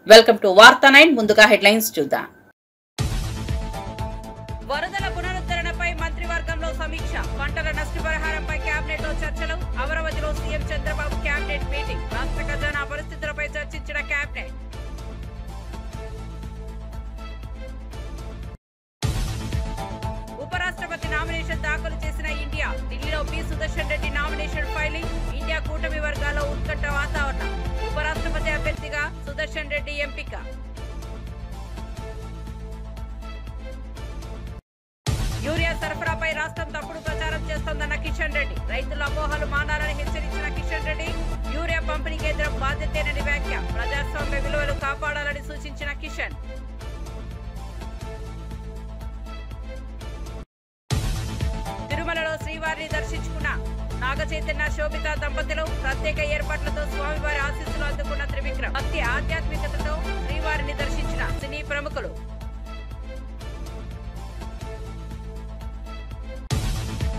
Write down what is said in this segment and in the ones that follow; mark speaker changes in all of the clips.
Speaker 1: Welcome to వార్తా 9 ముందుగా headlines చూద్దాం. వరదల పునరుద్ధరణపై మంత్రివర్గంలో సమీక్ష, పంటల నష్టపరిహారంపై కేబినెట్ లో చర్చలు, అమరావతిలో సీఎం చంద్రబాబు కేబినెట్ మీటింగ్, రాష్ట్ర ఖజానా పరిస్థితులపై చర్చించిన కేబినెట్. ఉపరాష్ట్రపతి నామినేషన్ దాఖలు చేసిన ఇండియా, ఢిల్లీలో P Sudarshan Reddy nomination filing, India కూటమి వర్గాల్లో ఉత్కంఠ వాతావరణం, ఉపరాష్ట్రపతి అభ్యర్థిగా సుదర్శన్ రెడ్డి ఎంపిక. యూరియా సరఫరాపై రాష్ట్రం తప్పుడు ప్రచారం చేస్తోందన్న కిషన్ రెడ్డి, రైతుల అపోహలు మానాలని హెచ్చరించిన కిషన్ రెడ్డి, యూరియా పంపిణీ కేంద్రం బాధ్యతేనని వ్యాఖ్య, ప్రజాస్వామ్య విలువలు కాపాడాలని సూచించిన కిషన్. తిరుమలలో శ్రీవారిని దర్శించుకున్న నాగ చైతన్య శోభిత దంపతులు, ప్రత్యేక ఏర్పాట్లతో స్వామివారి ఆశీస్సులు అందుకున్న త్రివిక్రమ్, భక్తి ఆధ్యాత్మికతతో శ్రీవారిని దర్శించిన సినీ ప్రముఖులు.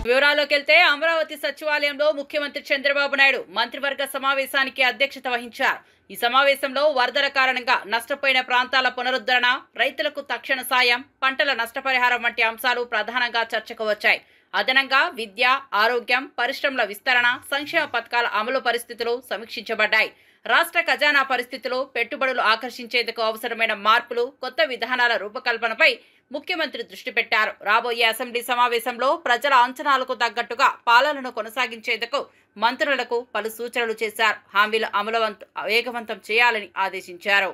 Speaker 1: వివరాల్లోకి వెళ్తే అమరావతి సచివాలయంలో ముఖ్యమంత్రి చంద్రబాబు నాయుడు మంత్రివర్గ సమావేశానికి అధ్యక్షత వహించారు. ఈ సమావేశంలో వరదల కారణంగా నష్టపోయిన ప్రాంతాల పునరుద్ధరణ, రైతులకు తక్షణ సాయం, పంటల నష్టపరిహారం వంటి అంశాలు ప్రధానంగా చర్చకు వచ్చాయి. అదనంగా విద్య, ఆరోగ్యం, పరిశ్రమల విస్తరణ, సంక్షేమ పథకాల అమలు పరిస్థితులు సమీక్షించబడ్డాయి. రాష్ట్ర ఖజానా పరిస్థితులు, పెట్టుబడులు ఆకర్షించేందుకు అవసరమైన మార్పులు, కొత్త విధానాల రూపకల్పనపై ముఖ్యమంత్రి దృష్టి పెట్టారు. రాబోయే అసెంబ్లీ సమావేశంలో ప్రజల అంచనాలకు తగ్గట్టుగా పాలనను కొనసాగించేందుకు మంత్రులకు పలు సూచనలు చేశారు. హామీల అమలు వేగవంతం చేయాలని ఆదేశించారు.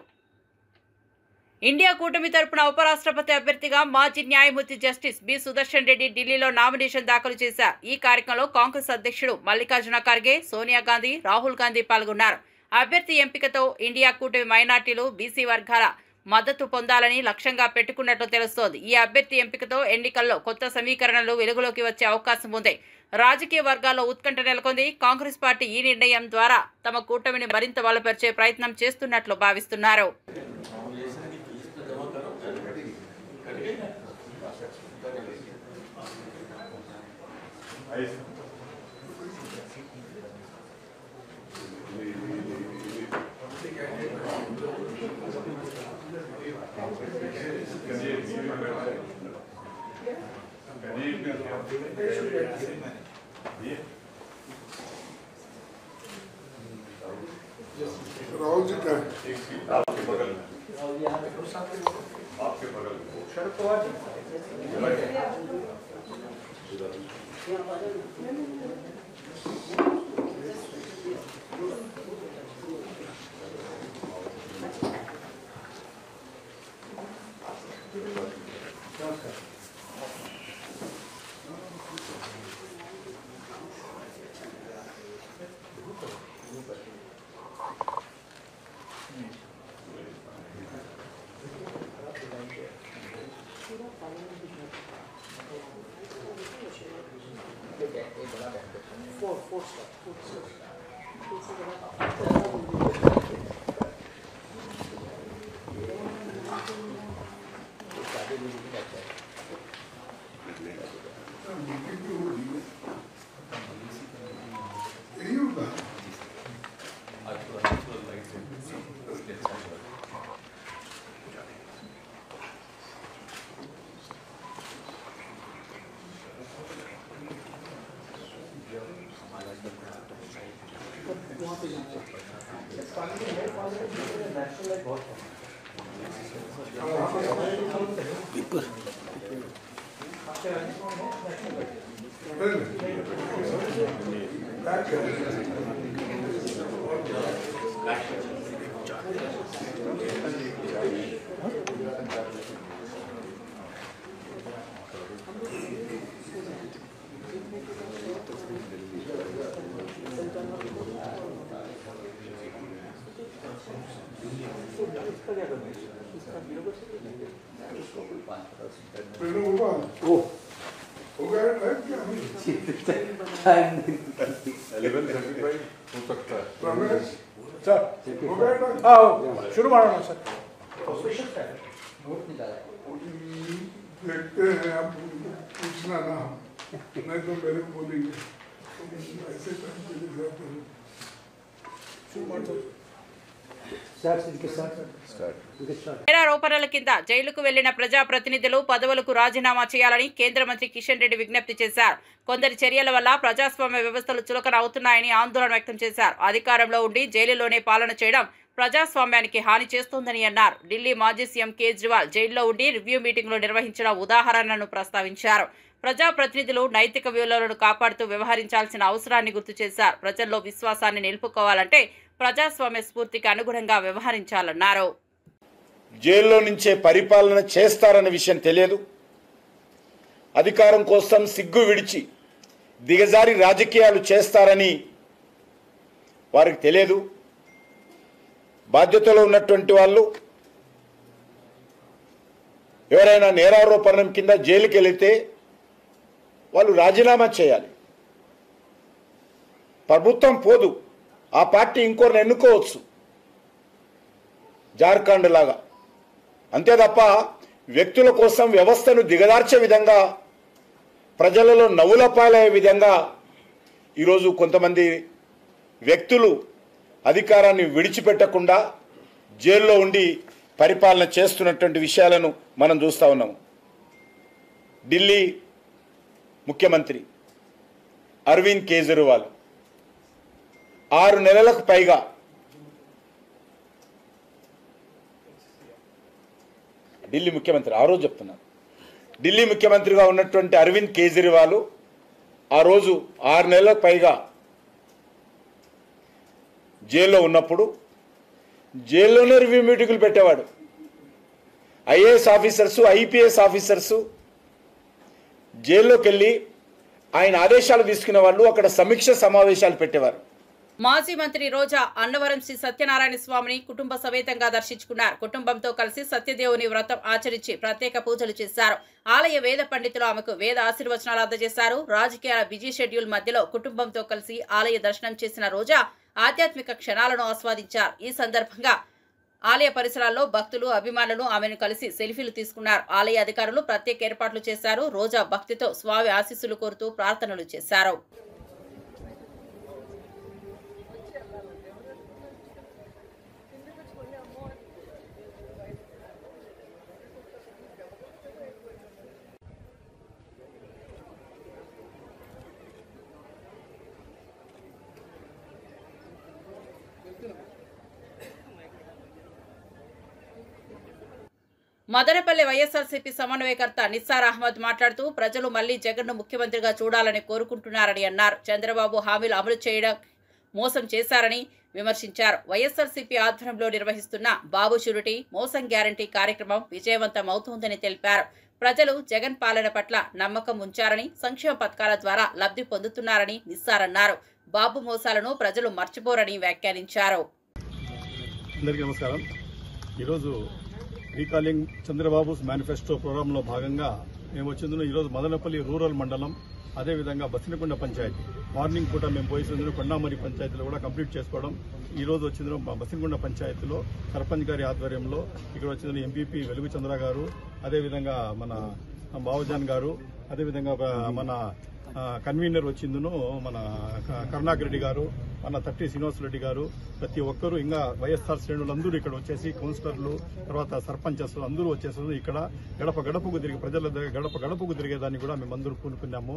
Speaker 1: ఇండియా కూటమి తరపున ఉపరాష్ట్రపతి అభ్యర్థిగా మాజీ న్యాయమూర్తి జస్టిస్ బి సుదర్శన్ రెడ్డి ఢిల్లీలో నామినేషన్ దాఖలు చేశారు. ఈ కార్యక్రమంలో కాంగ్రెస్ అధ్యక్షుడు మల్లికార్జున ఖర్గే, సోనియా గాంధీ, రాహుల్ గాంధీ పాల్గొన్నారు. అభ్యర్థి ఎంపికతో ఇండియా కూటమి మైనార్టీలు, బీసీ వర్గాల మద్దతు పొందాలని లక్ష్యంగా పెట్టుకున్నట్లు తెలుస్తోంది. ఈ అభ్యర్థి ఎంపికతో ఎన్నికల్లో కొత్త సమీకరణలు వెలుగులోకి వచ్చే అవకాశం ఉంది. రాజకీయ వర్గాల్లో ఉత్కంఠ నెలకొంది. కాంగ్రెస్ పార్టీ ఈ నిర్ణయం ద్వారా తమ కూటమిని మరింత బలపరిచే ప్రయత్నం చేస్తున్నట్లు భావిస్తున్నారు.
Speaker 2: राहुल जी का
Speaker 3: आपके बगल में शरद पवार जी
Speaker 2: शुरू मारो सर। देखते हैं आप पूछना ना, नहीं तो मेरे को बोलेंगे ऐसे शुरू मार दो।
Speaker 1: నేరారోపణల కింద జైలుకు వెళ్లిన ప్రజాప్రతినిధులు పదవులకు రాజీనామా చేయాలని కేంద్ర మంత్రి కిషన్ రెడ్డి విజ్ఞప్తి చేశారు. కొందరి చర్యల వల్ల ప్రజాస్వామ్య వ్యవస్థలు చులకన అవుతున్నాయని ఆందోళన వ్యక్తం చేశారు. అధికారంలో ఉండి జైలులోనే పాలన చేయడం ప్రజాస్వామ్యానికి హాని చేస్తోందని అన్నారు. ఢిల్లీ మాజీ సీఎం కేజ్రీవాల్ జైల్లో ఉండి రివ్యూ మీటింగ్లు నిర్వహించిన ఉదాహరణను ప్రస్తావించారు. ప్రజాప్రతినిధులు నైతిక విలువలను కాపాడుతూ వ్యవహరించాల్సిన అవసరాన్ని గుర్తు చేశారు. ప్రజల్లో విశ్వాసాన్ని నిలుపుకోవాలంటే ప్రజాస్వామ్య స్ఫూర్తికి అనుగుణంగా వ్యవహరించాలన్నారు.
Speaker 4: జైల్లో నుంచే పరిపాలన చేస్తారన్న విషయం తెలియదు. అధికారం కోసం సిగ్గు విడిచి దిగజారి రాజకీయాలు చేస్తారని వారికి తెలియదు. బాధ్యతలో ఉన్నటువంటి వాళ్ళు ఎవరైనా నేరారోపణం కింద జైలుకి వెళితే వాళ్ళు రాజీనామా చేయాలి. ప్రభుత్వం పోదు, ఆ పార్టీ ఇంకోరిని ఎన్నుకోవచ్చు, జార్ఖండ్ లాగా. అంతే తప్ప వ్యక్తుల కోసం వ్యవస్థను దిగదార్చే విధంగా, ప్రజలలో నవ్వులపాలయ్యే విధంగా ఈరోజు కొంతమంది వ్యక్తులు అధికారాన్ని విడిచిపెట్టకుండా జైల్లో ఉండి పరిపాలన చేస్తున్నటువంటి విషయాలను మనం చూస్తూ ఉన్నాము. ఢిల్లీ ముఖ్యమంత్రి అరవింద్ కేజ్రీవాల్ 6 నెలలకు పైగా ఢిల్లీ ముఖ్యమంత్రి ఆ రోజు చెప్తున్నారు, ఢిల్లీ ముఖ్యమంత్రిగా ఉన్నటువంటి అరవింద్ కేజ్రీవాల్ ఆ రోజు 6 నెలలకు పైగా జైల్లో ఉన్నప్పుడు జైల్లోనే రివ్యూ మీటింగులు పెట్టేవాడు. ఐఏఎస్ ఆఫీసర్సు, ఐపీఎస్ ఆఫీసర్సు జైల్లోకి వెళ్ళి ఆయన ఆదేశాలు తీసుకునే వాళ్ళు అక్కడ సమీక్ష సమావేశాలు పెట్టేవారు.
Speaker 1: మాజీ మంత్రి రోజా అన్నవరం శ్రీ సత్యనారాయణ స్వామిని కుటుంబ సమేతంగా దర్శించుకున్నారు. కుటుంబంతో కలిసి సత్యదేవుని వ్రతం ఆచరించి ప్రత్యేక పూజలు చేశారు. ఆలయ వేద పండితులు ఆమెకు వేద ఆశీర్వచనాలు అందజేశారు. రాజకీయాల బిజీ షెడ్యూల్ మధ్యలో కుటుంబంతో కలిసి ఆలయ దర్శనం చేసిన రోజా ఆధ్యాత్మిక క్షణాలను ఆస్వాదించారు. ఈ సందర్భంగా ఆలయ పరిసరాల్లో భక్తులు, అభిమానులు ఆమెను కలిసి సెల్ఫీలు తీసుకున్నారు. ఆలయ అధికారులు ప్రత్యేక ఏర్పాట్లు చేశారు. రోజా భక్తితో స్వామి ఆశీస్సులు కోరుతూ ప్రార్థనలు చేశారు. మదనపల్లి వైఎస్ఆర్సీపీ సమన్వయకర్త నిస్సార్ అహ్మద్ మాట్లాడుతూ ప్రజలు మళ్లీ జగన్ను ముఖ్యమంత్రిగా చూడాలని కోరుకుంటున్నారని అన్నారు. చంద్రబాబు హామీలు అమలు చేయడం మోసం చేశారని విమర్శించారు. వైఎస్ఆర్సీపీ ఆధ్వర్యంలో నిర్వహిస్తున్న బాబు షూరిటీ మోసం గ్యారంటీ కార్యక్రమం విజయవంతమవుతోందని తెలిపారు. ప్రజలు జగన్ పాలన పట్ల నమ్మకం ఉంచారని, సంక్షేమ పథకాల ద్వారా లబ్ధి పొందుతున్నారని నిస్సార్ అన్నారు. బాబు మోసాలను ప్రజలు మర్చిపోరని వ్యాఖ్యానించారు.
Speaker 5: అందరికీ నమస్కారం. ఈరోజు రీకాలింగ్ చంద్రబాబుస్ మేనిఫెస్టో ప్రోగ్రాంలో భాగంగా మేము వచ్చిందులో ఈరోజు మదనపల్లి రూరల్ మండలం, అదేవిధంగా బసినకొండ పంచాయతీ మార్నింగ్ పూట మేము పోయేసిందులో కొండామరి పంచాయతీలో కూడా కంప్లీట్ చేసుకోవడం. ఈరోజు వచ్చిందులో బసినకొండ పంచాయతీలో సర్పంచ్ గారి ఆధ్వర్యంలో ఇక్కడ వచ్చిందులో ఎంపీపీ వెలుగు చంద్ర గారు, అదేవిధంగా మన బావజాన్ గారు, అదేవిధంగా మన కన్వీనర్ వచ్చిందును మన కరుణాకర్ రెడ్డి గారు, మన తట్టి శ్రీనివాస్ రెడ్డి గారు, ప్రతి ఒక్కరూ ఇంకా వైఎస్ఆర్ శ్రేణులందరూ ఇక్కడ వచ్చేసి కౌన్సిలర్లు, తర్వాత సర్పంచెస్ అందరూ వచ్చేసి ఇక్కడ గడప గడపకు తిరిగి ప్రజల గడప గడపకు తిరిగేదాన్ని కూడా మేమందరూ పూనుకున్నాము.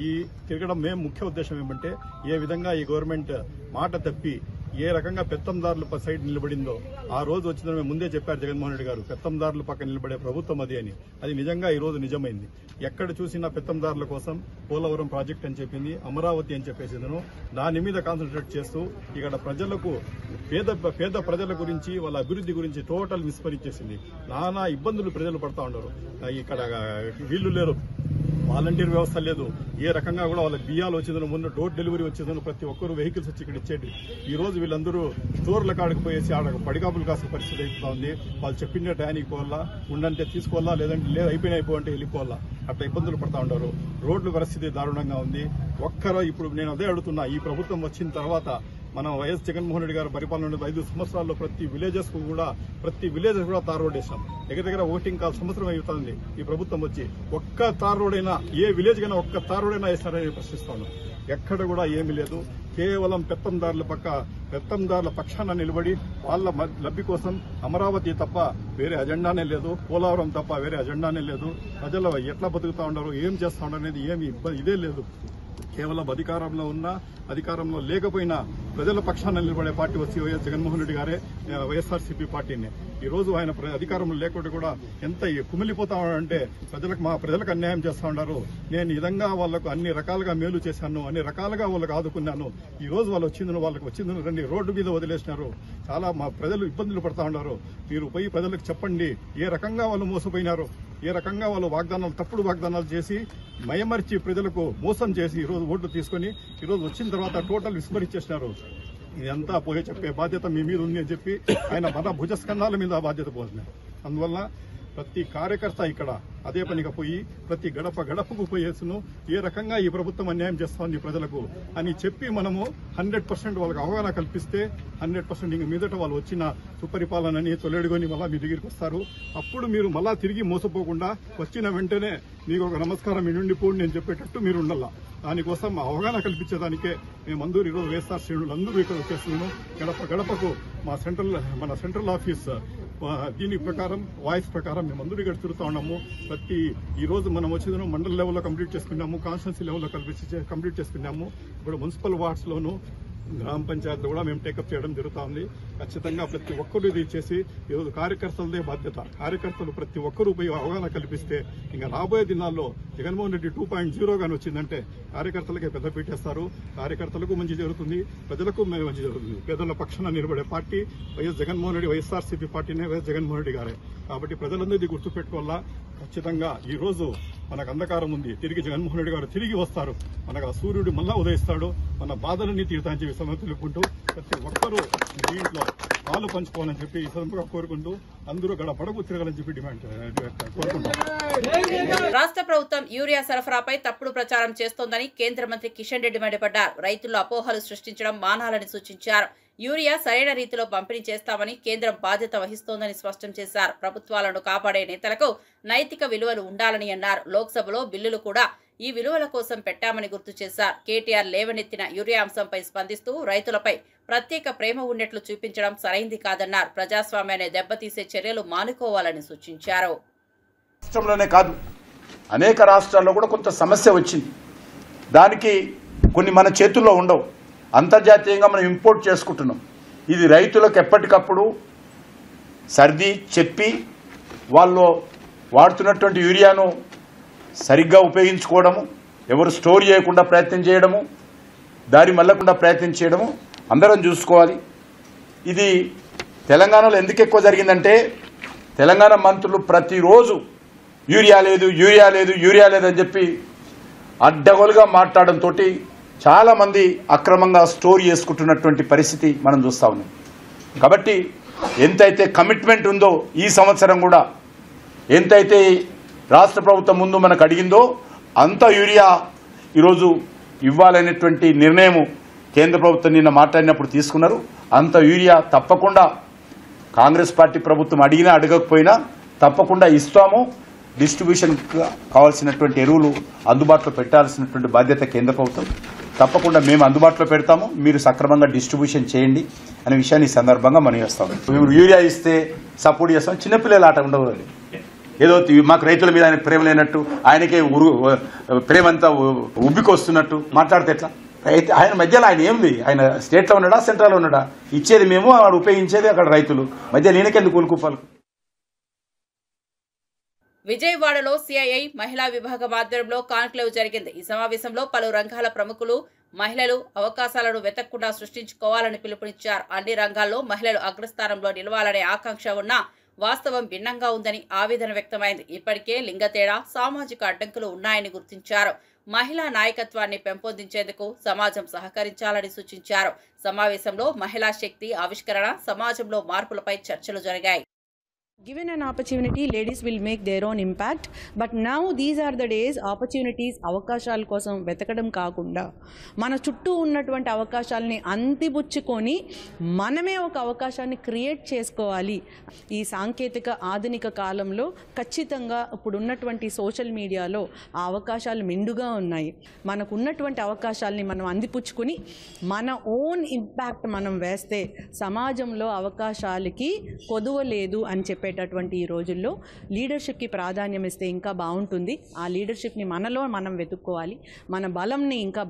Speaker 5: ఈ తిరగడం మేము ముఖ్య ఉద్దేశం ఏమంటే ఏ విధంగా ఈ గవర్నమెంట్ మాట తప్పి ఏ రకంగా పెత్తందారుల సైడ్ నిలబడిందో ఆ రోజు వచ్చిందని మేము ముందే చెప్పారు జగన్మోహన్ రెడ్డి గారు, పెత్తందారుల పక్కన నిలబడే ప్రభుత్వం అది అని. అది నిజంగా ఈ రోజు నిజమైంది. ఎక్కడ చూసినా పెత్తందారుల కోసం పోలవరం ప్రాజెక్ట్ అని చెప్పింది, అమరావతి అని చెప్పేసిందను దాని మీద కాన్సన్ట్రేట్ చేస్తూ ఇక్కడ ప్రజలకు పేద ప్రజల గురించి వాళ్ళ అభివృద్ధి గురించి టోటల్ విస్మరించేసింది. నానా ఇబ్బందులు ప్రజలు పడతా ఉన్నారు. ఇక్కడ వీళ్లు లేరు, వాలంటీర్ వ్యవస్థ లేదు, ఏ రకంగా కూడా వాళ్ళ బియ్యాలు వచ్చేదని ముందు డోర్ డెలివరీ వచ్చేదని ప్రతి ఒక్కరు వెహికల్స్ వచ్చి ఇక్కడ ఇచ్చేది. ఈ రోజు వీళ్ళందరూ స్టోర్ల కాడికి పోయేసి ఆడ పడిగాపులు కాసిన పరిస్థితి అయిపోతా ఉంది. వాళ్ళు చెప్పిన టయానికి పోవాలా, ఉండంటే తీసుకోవాలా, లేదంటే లేదు అయిపోయినా వెళ్ళిపోవాలా, అట్లా ఇబ్బందులు పడతా ఉంటారు. రోడ్ల పరిస్థితి దారుణంగా ఉంది. ఇప్పుడు నేను అదే అడుగుతున్నా, ఈ ప్రభుత్వం వచ్చిన తర్వాత మన వైఎస్ జగన్మోహన్ రెడ్డి గారు పరిపాలన 5 సంవత్సరాల్లో ప్రతి విలేజెస్ కూడా తార్ రోడ్ వేసాం. దగ్గర ఓటింగ్ కాల్ సంవత్సరం అవుతుంది ఈ ప్రభుత్వం వచ్చి. ఒక్క తార్ రోడ్ అయినా ఏ విలేజ్ కైనా ఒక్క తార్ రోడ్ అయినా వేస్తారని ప్రశ్నిస్తాను. ఎక్కడ కూడా ఏమీ లేదు. కేవలం పెత్తందారుల పక్షాన నిలబడి వాళ్ళ లబ్ధి కోసం అమరావతి తప్ప వేరే అజెండానే లేదు, పోలవరం తప్ప వేరే అజెండానే లేదు. ప్రజలు ఎట్లా బతుకుతా ఉన్నారు, ఏం చేస్తా ఉన్నారు అనేది ఏమి ఇదే లేదు. కేవలం అధికారంలో ఉన్నా అధికారంలో లేకపోయినా ప్రజల పక్షాన నిలబడే పార్టీ వచ్చి వైఎస్ జగన్మోహన్ రెడ్డి గారే వైఎస్ఆర్సీపీ పార్టీని. ఈ రోజు ఆయన అధికారంలో లేకుండా కూడా ఎంత కుమిలిపోతా ఉన్నాడంటే ప్రజలకు అన్యాయం చేస్తా ఉన్నారు. నేను ఈ విధంగా వాళ్లకు అన్ని రకాలుగా మేలు చేశాను, అన్ని రకాలుగా వాళ్ళకు ఆదుకున్నాను. ఈ రోజు వాళ్ళకి వచ్చిందని రండి రోడ్డు మీద వదిలేసినారు. చాలా మా ప్రజలు ఇబ్బందులు పడతా ఉన్నారు. మీరు పోయి ప్రజలకు చెప్పండి ఏ రకంగా వాళ్ళు మోసపోయినారు, ఏ రకంగా వాళ్ళు తప్పుడు వాగ్దానాలు చేసి మయమర్చి ప్రజలకు మోసం చేసి ఈ రోజు ఓట్లు తీసుకుని ఈ రోజు వచ్చిన తర్వాత టోటల్ విస్మరించేసినారు. ఇదంతా పోయి చెప్పే బాధ్యత మీ మీద ఉంది అని చెప్పి ఆయన మన భుజస్కంధాల మీద బాధ్యత పోతున్నారు. అందువల్ల ప్రతి కార్యకర్త ఇక్కడ అదే పనిగా పోయి ప్రతి గడపకు పోయేసును ఏ రకంగా ఈ ప్రభుత్వం అన్యాయం చేస్తోంది ప్రజలకు అని చెప్పి మనము 100% వాళ్ళకి అవగాహన కల్పిస్తే 100% ఇంక మీదట వాళ్ళు వచ్చిన సుపరిపాలనని తొలెడుకొని మళ్ళా మీ దగ్గరికి వస్తారు. అప్పుడు మీరు మళ్ళా తిరిగి మోసపోకుండా వచ్చిన వెంటనే మీకు ఒక నమస్కారం మీ నుండి పోండి అని చెప్పేటట్టు మీరు ఉండాల. దానికోసం అవగాహన కల్పించేదానికే మేమందరూ ఈరోజు వైఎస్ఆర్ శ్రేణులు అందరూ ఇక్కడ వచ్చేస్తున్నాము. గడపకు మన సెంట్రల్ ఆఫీస్ దీని ప్రకారం వాయిస్ ప్రకారం మేమందరూ ఇక్కడ తిరుగుతా ఉన్నాము. ఈ రోజు మనం వచ్చేది మండల్ లెవెల్లో కంప్లీట్ చేసుకున్నాము, కాన్స్టిట్యున్సీ లెవెల్లో కంప్లీట్ చేసుకున్నాము. ఇప్పుడు మున్సిపల్ వార్డ్స్ లోను గ్రామ పంచాయతీలో కూడా మేము టేకప్ చేయడం జరుగుతూ ఉంది. ఖచ్చితంగా ప్రతి ఒక్కరు ఇది చేసి ఈరోజు కార్యకర్తలదే బాధ్యత. కార్యకర్తలు ప్రతి ఒక్కరూ పోయి అవగాహన కల్పిస్తే ఇంకా రాబోయే దినాల్లో జగన్మోహన్ రెడ్డి 2.0 గాని వచ్చిందంటే కార్యకర్తలకే పెద్ద పీటేస్తారు. కార్యకర్తలకు మంచి జరుగుతుంది, ప్రజలకు మంచి జరుగుతుంది. పేదల పక్షాన నిలబడే పార్టీ వైఎస్ జగన్మోహన్ రెడ్డి, వైఎస్ఆర్సీపీ పార్టీనే వైఎస్ జగన్మోహన్ రెడ్డి గారే. కాబట్టి ప్రజలందరినీ గుర్తుపెట్టుకోవాలా. ఖచ్చితంగా ఈ రోజు మనకు అంధకారం ఉంది, తిరిగి జగన్మోహన్ రెడ్డి గారు తిరిగి వస్తారు. మనకు ఆ సూర్యుడు మళ్ళా ఉదయిస్తాడు, మన బాధలన్నీ తీరుతాయని చెప్పి సమయం తెలుపుకుంటూ ప్రతి ఒక్కరూ దీంట్లో పాలు పంచుకోవాలని చెప్పి ఈ సందర్భంగా కోరుకుంటూ అందరూ గడపడకు తిరగాలని చెప్పి డిమాండ్ కోరుకుంటాం.
Speaker 1: రాష్ట్ర ప్రభుత్వం యూరియా సరఫరాపై తప్పుడు ప్రచారం చేస్తోందని కేంద్ర మంత్రి కిషన్ రెడ్డి మండిపడ్డారు. రైతుల్లో అపోహలు సృష్టించడం మానాలని సూచించారు. యూరియా సరైన రీతిలో పంపిణీ చేస్తామని కేంద్రం బాధ్యత వహిస్తోందని స్పష్టం చేశారు. ప్రభుత్వాలను కాపాడే నేతలకు నైతిక విలువలు ఉండాలని అన్నారు. లోక్సభలో బిల్లులు కూడా ఈ విలువల కోసం పెట్టామని గుర్తు చేశారు. కేటీఆర్ లేవనెత్తిన యూరియా అంశంపై స్పందిస్తూ రైతులపై ప్రత్యేక ప్రేమ ఉన్నట్లు చూపించడం సరైంది కాదన్నారు. ప్రజాస్వామ్యాన్ని దెబ్బతీసే చర్యలు మానుకోవాలని సూచించారు.
Speaker 4: రాష్ట్రంలోనే కాదు అనేక రాష్ట్రాల్లో కూడా కొంత సమస్య వచ్చింది. దానికి కొన్ని మన చేతుల్లో ఉండవు, అంతర్జాతీయంగా మనం ఇంపోర్ట్ చేసుకుంటున్నాం. ఇది రైతులకు ఎప్పటికప్పుడు సర్ది చెప్పి వాళ్ళు వాడుతున్నటువంటి యూరియాను సరిగ్గా ఉపయోగించుకోవడము, ఎవరు స్టోర్ చేయకుండా ప్రయత్నం చేయడము, దారి మళ్ళకుండా ప్రయత్నం చేయడము అందరం చూసుకోవాలి. ఇది తెలంగాణలో ఎందుకు ఎక్కువ జరిగిందంటే తెలంగాణ మంత్రులు ప్రతిరోజు యూరియా లేదు అని చెప్పి అడ్డగోలుగా మాట్లాడడంతో చాలామంది అక్రమంగా స్టోర్ చేసుకుంటున్నటువంటి పరిస్థితి మనం చూస్తూ ఉన్నాం. కాబట్టి ఎంతైతే కమిట్మెంట్ ఉందో ఈ సంవత్సరం కూడా ఎంతైతే రాష్ట్ర ప్రభుత్వం ముందు మనకు అడిగిందో అంత యూరియా ఈరోజు ఇవ్వాలనేటువంటి నిర్ణయం కేంద్ర ప్రభుత్వం నిన్న మాట్లాడినప్పుడు తీసుకున్నారు. అంత యూరియా తప్పకుండా కాంగ్రెస్ పార్టీ ప్రభుత్వం అడిగినా అడగకపోయినా తప్పకుండా ఇస్తాము. డిస్ట్రిబ్యూషన్ కావాల్సినటువంటి ఎరువులు అందుబాటులో పెట్టాల్సినటువంటి బాధ్యత కేంద్ర ప్రభుత్వం. తప్పకుండా మేము అందుబాటులో పెడతాము, మీరు సక్రమంగా డిస్ట్రిబ్యూషన్ చేయండి అనే విషయాన్ని ఈ సందర్భంగా మనం చేస్తాము. మేము యూరియా ఇస్తే సపోర్ట్ చేస్తాం, చిన్నపిల్లలు ఆట ఉండవు. ఏదో మాకు రైతుల మీద ఆయన ప్రేమ లేనట్టు, ఆయనకే ప్రేమంతా ఉబ్బికొస్తున్నట్టు మాట్లాడితే ఎట్లా? ఆయన మధ్యలో ఆయన ఏంది? ఆయన స్టేట్లో ఉన్నాడా సెంట్రల్లో ఉన్నాడా? ఇచ్చేది మేము, వాడు ఉపయోగించేది అక్కడ రైతులు. మధ్య నేనకెందుకు కూలుకుపాలు?
Speaker 1: విజయవాడలో సిఐఐ మహిళా విభాగం ఆధ్వర్యంలో కాన్క్లేవ్ జరిగింది. ఈ సమావేశంలో పలు రంగాల ప్రముఖులు మహిళలు అవకాశాలను వెతకకుండా సృష్టించుకోవాలని పిలుపునిచ్చారు. అన్ని రంగాల్లో మహిళలు అగ్రస్థానంలో నిలవాలనే ఆకాంక్ష ఉన్నా వాస్తవం భిన్నంగా ఉందని ఆవేదన వ్యక్తమైంది. ఇప్పటికే లింగ తేడా, సామాజిక అడ్డంకులు ఉన్నాయని గుర్తించారు. మహిళా నాయకత్వాన్ని పెంపొందించేందుకు సమాజం సహకరించాలని సూచించారు. సమావేశంలో మహిళా శక్తి ఆవిష్కరణ, సమాజంలో మార్పులపై చర్చలు జరిగాయి.
Speaker 6: Given an opportunity, ladies will make their own impact. But now these are the days, opportunities, అవకాశాల కోసం వెతకడం కాకుండా మన చుట్టూ ఉన్నటువంటి అవకాశాలని అంతిపుచ్చుకొని మనమే ఒక అవకాశాన్ని క్రియేట్ చేసుకోవాలి. ఈ సాంకేతిక ఆధునిక కాలంలో ఖచ్చితంగా ఇప్పుడు ఉన్నటువంటి సోషల్ మీడియాలో ఆ అవకాశాలు మెండుగా ఉన్నాయి. మనకు ఉన్నటువంటి అవకాశాలని మనం అందిపుచ్చుకొని మన ఓన్ ఇంపాక్ట్ మనం వేస్తే సమాజంలో అవకాశాలకి కొదువ లేదు అని చెప్పేటటువంటి ఈ రోజుల్లో లీడర్షిప్కి ప్రాధాన్యం ఇస్తే ఇంకా బాగుంటుంది. ఆ లీడర్షిప్ని మనలో మనం వెతుక్కోవాలి. మన బలంని ఇంకా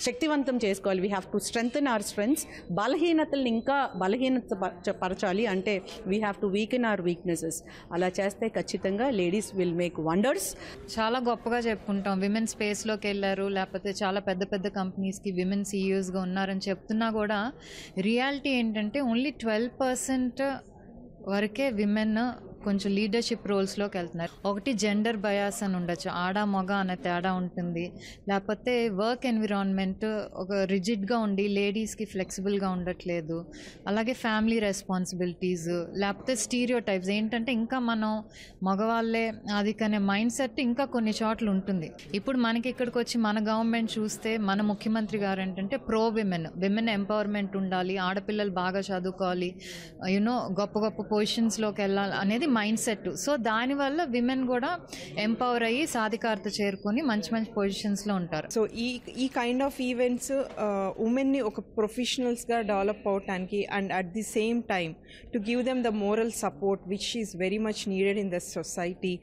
Speaker 6: శక్తివంతం చేసుకోవాలి. We have to strengthen our strengths. బలహీనతల్ని ఇంకా పరచాలి అంటే we have to weaken our weaknesses. అలా చేస్తే ఖచ్చితంగా లేడీస్ విల్ మేక్ వండర్స్.
Speaker 7: చాలా గొప్పగా చెప్పుకుంటాం, విమెన్ స్పేస్లోకి వెళ్ళారు, లేకపోతే చాలా పెద్ద పెద్ద కంపెనీస్కి విమెన్ సీఈఓస్గా ఉన్నారని చెప్తున్నా కూడా రియాలిటీ ఏంటంటే ఓన్లీ 12% వరకే విమెన్ కొంచెం లీడర్షిప్ రోల్స్లోకి వెళ్తున్నారు. ఒకటి జెండర్ బయాస్ అని ఉండొచ్చు, ఆడ మగ అనే తేడా ఉంటుంది. లేకపోతే వర్క్ ఎన్విరాన్మెంట్ ఒక రిజిడ్గా ఉండి లేడీస్కి ఫ్లెక్సిబుల్గా ఉండట్లేదు. అలాగే ఫ్యామిలీ రెస్పాన్సిబిలిటీస్, లేకపోతే స్టీరియో టైప్స్ ఏంటంటే ఇంకా మనం మగవాళ్ళే అది కానీ మైండ్ సెట్ ఇంకా కొన్ని చోట్ల ఉంటుంది. ఇప్పుడు మనకి ఇక్కడికి వచ్చి మన గవర్నమెంట్ చూస్తే మన ముఖ్యమంత్రి గారు ఏంటంటే ప్రో విమెన్ ఎంపవర్మెంట్ ఉండాలి, ఆడపిల్లలు బాగా చదువుకోవాలి, గొప్ప గొప్ప పొజిషన్స్లోకి వెళ్ళాలి అనేది మైండ్ సెట్. సో దానివల్ల విమెన్ కూడా ఎంపవర్ అయ్యి సాధికారత చేరుకొని మంచి మంచి పొజిషన్స్లో ఉంటారు.
Speaker 8: సో ఈ కైండ్ ఆఫ్ ఈవెంట్స్ ఉమెన్ని ఒక ప్రొఫెషనల్స్గా డెవలప్ అవటానికి and at the same time to give them the moral support which is very much needed in the society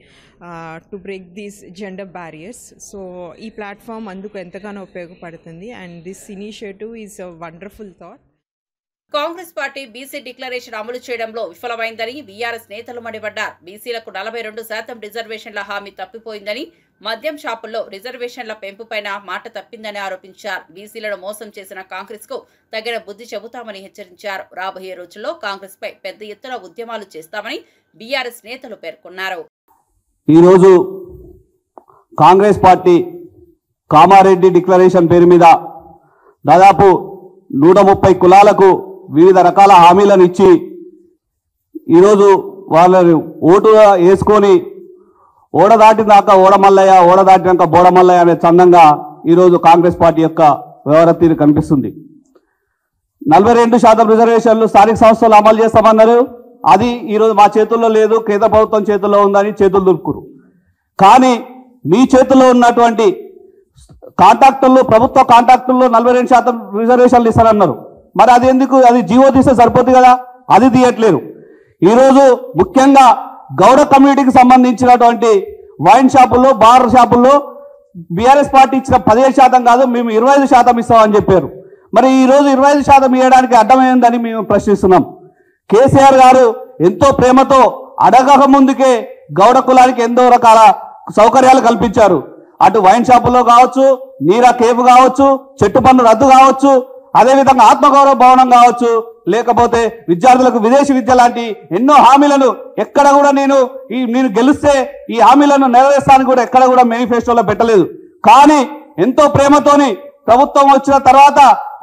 Speaker 8: to break these gender barriers. So ఈ ప్లాట్ఫామ్ అందుకు ఎంతగానో ఉపయోగపడుతుంది and this initiative is a wonderful thought.
Speaker 1: Congress party BC declaration అమలు చేయడంలో విఫలమైందని BRS నేతలు మండిపడ్డారు. బీసీలకు 42% రిజర్వేషన్ల హామీ తప్పిపోయిందని, మద్యం షాపుల్లో రిజర్వేషన్ల పెంపుపైన మాట తప్పిందని ఆరోపించారు. బీసీలను మోసం చేసిన కాంగ్రెస్ కు తగిన బుద్ధి చెబుతామని హెచ్చరించారు. రాబోయే రోజుల్లో కాంగ్రెస్ పై పెద్ద ఎత్తున ఉద్యమాలు చేస్తామని బీఆర్ఎస్ నేతలు పేర్కొన్నారు.
Speaker 9: ఈరోజు కాంగ్రెస్ పార్టీ కామారెడ్డి డిక్లరేషన్ పేరు మీద దాదాపు 130 కులాలకు వివిధ రకాల హామీలను ఇచ్చి ఈరోజు వాళ్ళని ఓటుగా వేసుకొని ఓడదాటినాక ఓడమల్లయ్య, ఓడదాటినాక బోడమల్లయ్య అనే చందంగా ఈరోజు కాంగ్రెస్ పార్టీ యొక్క వ్యవహార తీరు కనిపిస్తుంది. 42% రిజర్వేషన్లు స్థానిక సంస్థలు అమలు చేస్తామన్నారు. అది ఈరోజు మా చేతుల్లో లేదు, కేంద్ర ప్రభుత్వం చేతుల్లో ఉందని చేతులు దులుపుకురు. కానీ మీ చేతుల్లో ఉన్నటువంటి కాంట్రాక్టుల్లో, ప్రభుత్వ కాంట్రాక్టుల్లో 42% రిజర్వేషన్లు ఇస్తారన్నారు. మరి అది ఎందుకు? అది జీవో తీస్తే సరిపోతుంది కదా, అది తీయట్లేరు. ఈరోజు ముఖ్యంగా గౌడ కమ్యూనిటీకి సంబంధించినటువంటి వైన్ షాపుల్లో, బార్ షాపుల్లో బీఆర్ఎస్ పార్టీ ఇచ్చిన 15% కాదు, మేము 25% ఇస్తామని చెప్పారు. మరి ఈరోజు 25% ఇవ్వడానికి అడ్డమైందని మేము ప్రశ్నిస్తున్నాం. కేసీఆర్ గారు ఎంతో ప్రేమతో అడగక ముందుకే గౌడ కులానికి ఎంతో రకాల సౌకర్యాలు కల్పించారు. అటు వైన్ షాపుల్లో కావచ్చు, నీరా కేఫ్ కావచ్చు, చెట్టు పన్ను రద్దు కావచ్చు, అదేవిధంగా ఆత్మగౌరవ భవనం కావచ్చు, లేకపోతే విద్యార్థులకు విదేశీ విద్య లాంటి ఎన్నో హామీలను ఎక్కడ కూడా నేను గెలిస్తే ఈ హామీలను నెరవేర్స్తానని కూడా ఎక్కడ కూడా మేనిఫెస్టోలో పెట్టలేదు. కానీ ఎంతో ప్రేమతోని ప్రభుత్వం వచ్చిన తర్వాత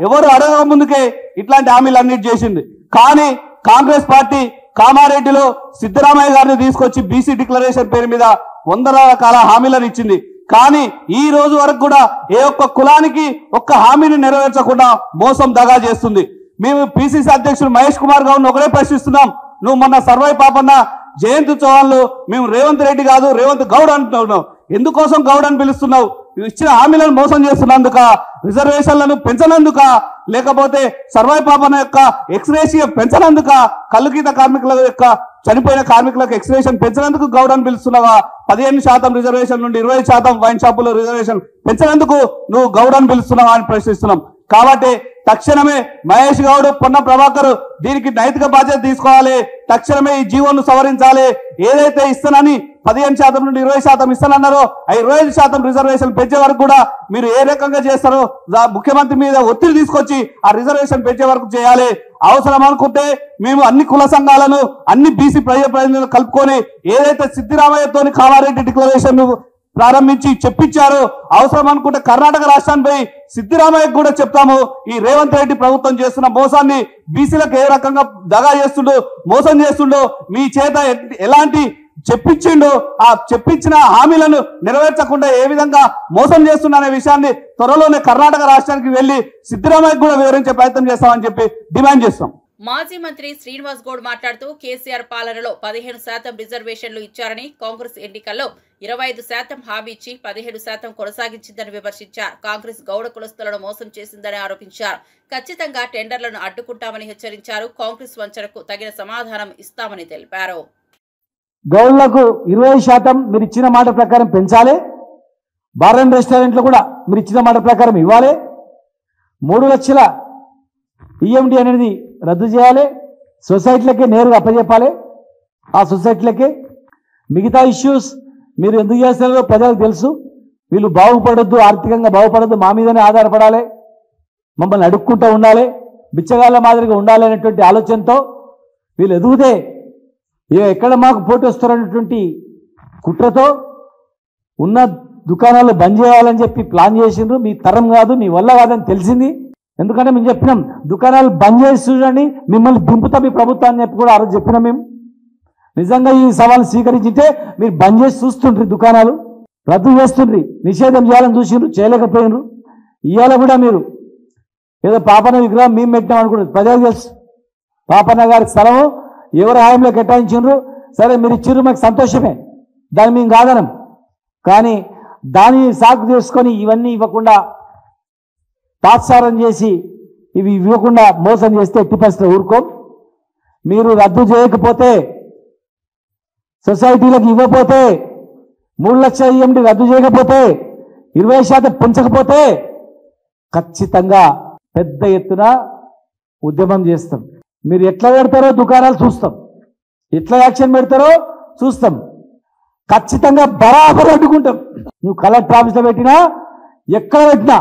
Speaker 9: ఎవరు అడగక ముందుకే ఇట్లాంటి హామీలు అన్నిటి చేసింది. కానీ కాంగ్రెస్ పార్టీ కామారెడ్డిలో సిద్ధరామయ్య గారిని తీసుకొచ్చి బీసీ డిక్లరేషన్ పేరు మీద 100 రకాల హామీలను ఇచ్చింది. కానీ ఈ రోజు వరకు కూడా ఏ ఒక్క కులానికి ఒక్క హామీని నెరవేర్చకుండా మోసం దగా చేస్తుంది. మేము పిసిసి అధ్యక్షుడు మహేష్ కుమార్ గౌడ్ని ఒకటే ప్రశ్నిస్తున్నాం. నువ్వు మొన్న సర్వై పాపన్న జయంతి చౌహాన్లు మేము రేవంత్ రెడ్డి కాదు రేవంత్ గౌడ్ అంటున్నావు. ఎందుకోసం గౌడ్ అని పిలుస్తున్నావు? ఇచ్చిన హామీలను మోసం చేస్తున్నందుక, రిజర్వేషన్లను పెంచనందుక, లేకపోతే సర్వై పాపన యొక్క ఎక్స్గ్రేషియా పెంచనందుక, కల్లుగీత కార్మికుల యొక్క చనిపోయిన కార్మికులకు ఎక్స్గ్రేషన్ పెంచినందుకు గౌడ్ అని పిలుస్తున్నావా? 15% రిజర్వేషన్ నుండి 20% వైన్ షాపుల్లో రిజర్వేషన్ పెంచినందుకు నువ్వు గౌడ్ అని పిలుస్తున్నావా అని ప్రశ్నిస్తున్నాం. కాబట్టి తక్షణమే మహేష్ గౌడ్, పొన్న ప్రభాకర్ దీనికి నైతిక బాధ్యత తీసుకోవాలి. తక్షణమే ఈ జీవోను సవరించాలి. ఏదైతే ఇస్తానని 15% నుండి 20% ఇస్తానన్నారో ఆ 25% రిజర్వేషన్ పెంచే వరకు కూడా మీరు ఏ రకంగా చేస్తారో ముఖ్యమంత్రి మీద ఒత్తిడి తీసుకొచ్చి ఆ రిజర్వేషన్ పెంచే వరకు చేయాలి. అవసరం అనుకుంటే మేము అన్ని కుల సంఘాలను, అన్ని బీసీ ప్రజాప్రతినిధులను కలుపుకొని ఏదైతే సిద్ధిరామయ్యతోని కామారెడ్డి డిక్లరేషన్ ప్రారంభించి చెప్పించారు. అవసరం అనుకుంటే కర్ణాటక రాష్ట్రాన్ని పోయి సిద్దిరామయ్యకు కూడా చెప్తాము, ఈ రేవంత్ రెడ్డి ప్రభుత్వం చేస్తున్న మోసాన్ని, బీసీలకు ఏ రకంగా దగా చేస్తుండో, మోసం చేస్తుండో, మీ చేత ఎలాంటి చెప్పించిండు, ఆ చెప్పించిన హామీలను నెరవేర్చకుండా ఏ విధంగా మోసం చేస్తున్నా అనే విషయాన్ని త్వరలోనే కర్ణాటక రాష్ట్రానికి వెళ్లి సిద్దిరామయ్యకు కూడా వివరించే ప్రయత్నం చేస్తామని చెప్పి డిమాండ్ చేస్తాం.
Speaker 1: మాజీ మంత్రి శ్రీనివాస్ గౌడ్ మాట్లాడుతూ కేసీఆర్ పాలనలో 15% రిజర్వేషన్లు ఇచ్చారని, కాంగ్రెస్ ఎన్నికల్లో 25% హామీ ఇచ్చి 17% కొనసాగించిందని విమర్శించారు. కాంగ్రెస్ గౌడ కులస్తులను మోసం చేసిందని ఆరోపించారు. ఖచ్చితంగా టెండర్లను అడ్డుకుంటామని హెచ్చరించారు. కాంగ్రెస్ వంచనకు తగిన సమాధానం ఇస్తామని తెలిపారు.
Speaker 10: గౌడ్లకు 20% మీరు ఇచ్చిన మాట ప్రకారం పెంచాలి. బార్ అండ్ రెస్టారెంట్లు కూడా మీరు ఇచ్చిన మాట ప్రకారం ఇవ్వాలి. 3 లక్షల ఈఎండి అనేది రద్దు చేయాలి. సొసైటీలకే నేరుగా అప్పచెప్పాలి. ఆ సొసైటీలకే మిగతా ఇష్యూస్ మీరు ఎందుకు చేస్తున్నారో ప్రజలకు తెలుసు. వీళ్ళు బాగుపడొద్దు, ఆర్థికంగా బాగుపడొద్దు, మా మీదనే ఆధారపడాలి, మమ్మల్ని అడుక్కుంటూ ఉండాలి, బిచ్చగాళ్ళ మాదిరిగా ఉండాలి అనేటువంటి ఆలోచనతో వీళ్ళు ఎదుగుతే ఎక్కడ మాకు పోటీ వస్తారనేటువంటి కుట్రతో ఉన్న దుకాణాలు బంద్ చేయాలని చెప్పి ప్లాన్ చేసిండ్రు. మీ తరం కాదు, మీ వల్ల కాదని తెలిసింది. ఎందుకంటే మేము చెప్పినాం, దుకాణాలు బంద్ చేసి చూడండి, మిమ్మల్ని దింపుతాం ఈ ప్రభుత్వాన్ని చెప్పి కూడా ఆ రోజు చెప్పినాం. మేము నిజంగా ఈ సవాల్ స్వీకరించితే మీరు బంద్ చేసి చూస్తుండ్రి, దుకాణాలు రద్దు చేస్తుండ్రి, నిషేధం చేయాలని చూసిండ్రు, చేయలేకపోయినరు. ఇవాళ కూడా మీరు ఏదో పాపన్న విగ్రహం మేము పెట్టినాం అనుకుంటారు. ప్రజలకు తెలుసు పాపన్న గారి స్థలము ఎవరి హాయంలో కేటాయించిండ్రు. సరే మీరు ఇచ్చిర్రు, మాకు సంతోషమే, దాన్ని మేము కాదనం. కానీ దాన్ని సాకు చేసుకొని ఇవన్నీ ఇవ్వకుండా తాత్సారం చేసి ఇవి ఇవ్వకుండా మోసం చేస్తే ఎట్టి పరిస్థితుల్లో ఊరుకోం. మీరు రద్దు చేయకపోతే, సొసైటీలకు ఇవ్వకపోతే, 3 లక్షల ఈఎండి రద్దు చేయకపోతే, 20% పెంచకపోతే ఖచ్చితంగా పెద్ద ఎత్తున ఉద్యమం చేస్తాం. మీరు ఎట్లా పెడతారో దుకాణాలు చూస్తాం, ఎట్లా యాక్షన్ పెడతారో చూస్తాం. ఖచ్చితంగా బరాబర్ అడ్డుకుంటాం. నువ్వు కలెక్టర్ ఆఫీస్లో పెట్టినా, ఎక్కడ పెట్టినా,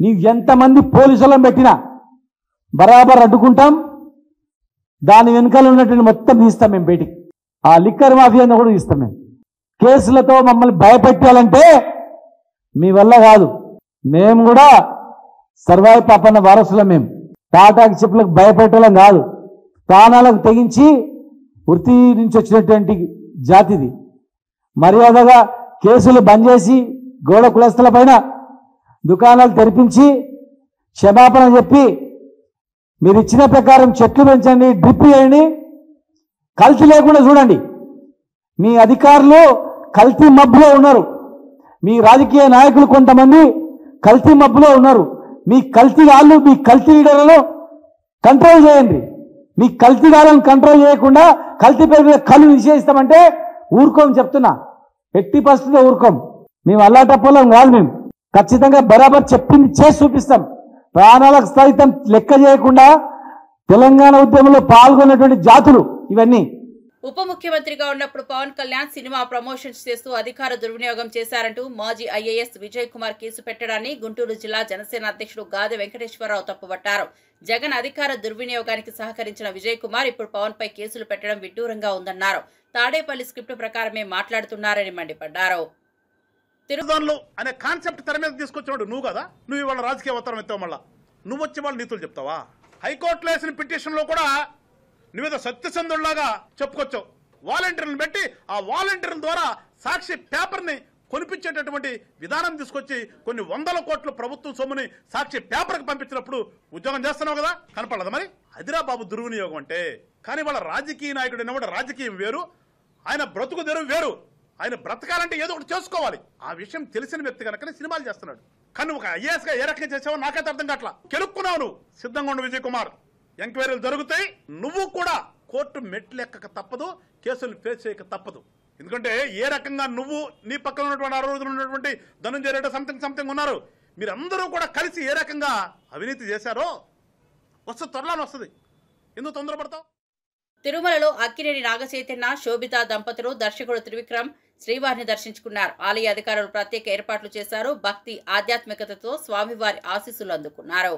Speaker 10: నీవు ఎంతమంది పోలీసులను పెట్టినా బరాబర్ అడ్డుకుంటాం. దాని వెనుకలు ఉన్నటువంటి మొత్తం తీస్తాం మేము బయటికి. ఆ లిక్కర్ మాఫియాను కూడా తీస్తాం మేము. కేసులతో మమ్మల్ని భయపెట్టాలంటే మీ వల్ల కాదు. మేము కూడా సర్వాయి పాపన్న వారసులం. మేము టాటాకి చెప్పులకు భయపెట్టడం కాదు, ప్రాణాలకు తెగించి వృత్తి నుంచి వచ్చినటువంటి జాతిది. మర్యాదగా కేసులు బంద్ చేసి గౌడ కులస్తుల పైన దుకాణాలు తెరిపించి క్షమాపణ చెప్పి మీరు ఇచ్చిన ప్రకారం చెట్లు పెంచండి, డ్రిప్ చేయండి, కల్తీ లేకుండా చూడండి. మీ అధికారులు కల్తీ మబ్బులో ఉన్నారు, మీ రాజకీయ నాయకులు కొంతమంది కల్తీ మబ్బులో ఉన్నారు. మీ కల్తీ గాళ్ళు, మీ కల్తీ లీడర్లను కంట్రోల్ చేయండి. మీ కల్తీ గాళ్ళను కంట్రోల్ చేయకుండా కల్తీ పేరు కళ్ళు నిషేధిస్తామంటే ఊరుకోం చెప్తున్నా. ఎట్టి పరిస్థితుల్లో ఊరుకోం. మేము అల్లాటప్పలం కాదు. మేము ఖచ్చితంగా బరాబర్ చెప్పింది చేసి చూపిస్తాం. ప్రాణాలకు సైతం లెక్క చేయకుండా తెలంగాణ ఉద్యమంలో పాల్గొన్నటువంటి జాతులు ఇవన్నీ.
Speaker 1: ఉప ముఖ్యమంత్రిగా ఉన్నప్పుడు పవన్ కళ్యాణ్ సినిమా ప్రమోషన్స్ చేస్తూ అధికార దుర్వినియోగం చేశారంటూ మాజీ ఐఏఎస్ విజయ్ కుమార్ కేసు పెట్టడాన్ని గుంటూరు జిల్లా జనసేన అధ్యక్షుడు గాదె వెంకటేశ్వరరావు తప్పుపట్టారు. జగన్ అధికార దుర్వినియోగానికి సహకరించిన విజయ్ కుమార్ ఇప్పుడు పవన్ పై కేసులు పెట్టడం విడ్డూరంగా ఉందన్నారు. తాడేపల్లి స్క్రిప్ట్ ప్రకారమే మాట్లాడుతున్నారని మండిపడ్డారు.
Speaker 11: తిరుదాన్లు అనే కాన్సెప్ట్ తెర మీద తీసుకొచ్చినాడు నువ్వు కదా. నువ్వు ఇవాళ రాజకీయ అవతారం ఎత్తావు, మళ్ళా నువ్వు వచ్చి వాళ్ళ నీతులు చెప్తావా? హైకోర్టులో వేసిన పిటిషన్లో కూడా నువ్వేదో సత్యసంధుల్లాగా చెప్పుకొచ్చావు. వాలంటీర్లను పెట్టి ఆ వాలంటీర్ల ద్వారా సాక్షి పేపర్ని కొనిపించేటటువంటి విధానం తీసుకొచ్చి కొన్ని 100 కోట్ల ప్రభుత్వం సొమ్ముని సాక్షి పేపర్కి పంపించినప్పుడు ఉద్యోగం చేస్తున్నావు కదా, కనపడదా? మరి అదిరా బాబు దుర్వినియోగం అంటే. కానీ వాళ్ళ రాజకీయ నాయకుడు అన్నమాట రాజకీయం వేరు, ఆయన బ్రతుకు తెరువు వేరు. ఆయన బ్రతకాలంటే ఏదో ఒకటి చేసుకోవాలి. ఆ విషయం తెలిసిన వ్యక్తి కనుకనే సినిమాలు చేస్తున్నాడు. కానీ ఒక ఐఏఎస్గా ఏ రకంగా చేసావో నాకైతే అర్థం కావట్లా. కెలుక్కున్నావు నువ్వు. సిద్ధంగా ఉండు విజయ్ కుమార్, ఎంక్వైరీలు జరుగుతాయి. నువ్వు కూడా కోర్టు మెట్లు ఎక్కక తప్పదు, కేసులు ఫేస్ చేయక తప్పదు. ఎందుకంటే ఏ రకంగా నువ్వు, నీ పక్కన ఉన్నటువంటి 6 రోజులు ఉన్నటువంటి ధనంజయ రెడ్డి సంథింగ్ ఉన్నారు, మీరందరూ కూడా కలిసి ఏ రకంగా అవినీతి చేశారో వస్తుంది, త్వరలోనే వస్తుంది. ఎందుకు తొందరపడతావు?
Speaker 1: తిరుమలలో అక్కినేని నాగచైతన్య, శోభిత దంపతులు దర్శకుడు త్రివిక్రమ్ శ్రీవారిని దర్శించుకున్నారు. ఆలయ అధికారులు ప్రత్యేక ఏర్పాట్లు చేశారు. భక్తి ఆధ్యాత్మికతతో స్వామివారి ఆశీస్సులు అందుకున్నారు.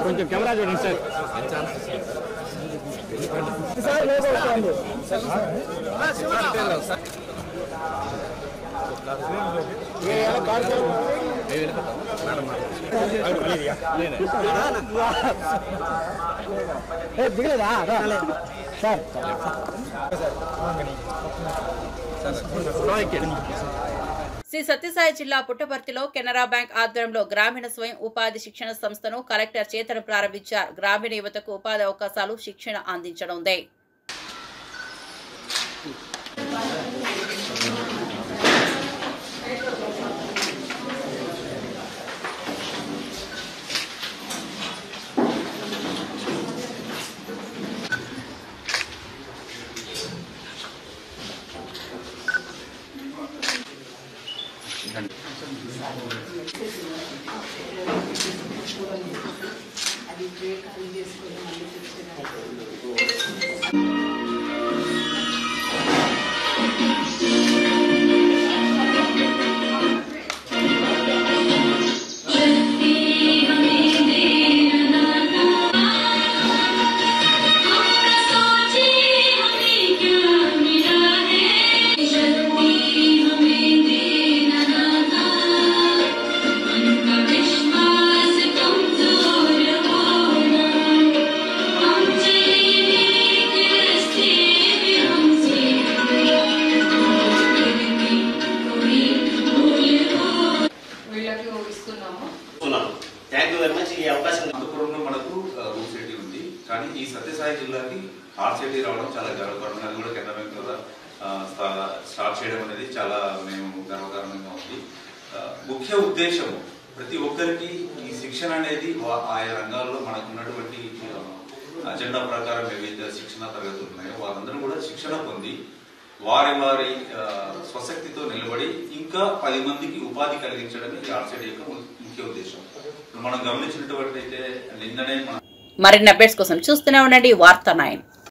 Speaker 12: కొంచెం కెమెరా చూడండి సార్. దిగలేదా సార్?
Speaker 1: శ్రీ సత్యసాయి జిల్లా పుట్టపర్తిలో కెనరా బ్యాంక్ ఆధ్వర్యంలో గ్రామీణ స్వయం ఉపాధి శిక్షణ సంస్థను కలెక్టర్ చేతన ప్రారంభించారు. గ్రామీణ యువతకు ఉపాధి అవకాశాలు శిక్షణ అందించనుంది.
Speaker 13: అనంతపురంలో మనకు రూల్ సిటీ ఉంది, కానీ ఈ సత్యసాయి జిల్లాకి హార్ట్ సిటీ రావడం చాలా గర్వకారణంగా, అది కూడా కెనరా బ్యాంక్ ద్వారా స్టార్ట్ చేయడం అనేది చాలా మేము గర్వకారణంగా ఉంది. ముఖ్య ఉద్దేశం ప్రతి ఒక్కరికి ఈ శిక్షణ అనేది ఆయా రంగాల్లో మనకు ఉన్నటువంటి అజెండా ప్రకారం ఏవైతే శిక్షణ తరగతులు ఉన్నాయో వారందరూ కూడా శిక్షణ పొంది వారి వారి స్వశక్తితో నిలబడి ఇంకా 10 మందికి ఉపాధి కలిగించడమే ఈ హార్ట్ సిటీ యొక్క ముఖ్య ఉద్దేశం. మనం గమనించినటువంటి అయితే నిన్ననే
Speaker 1: మరిన్ని అప్డేట్స్ కోసం చూస్తూనే ఉండండి వార్తా 9.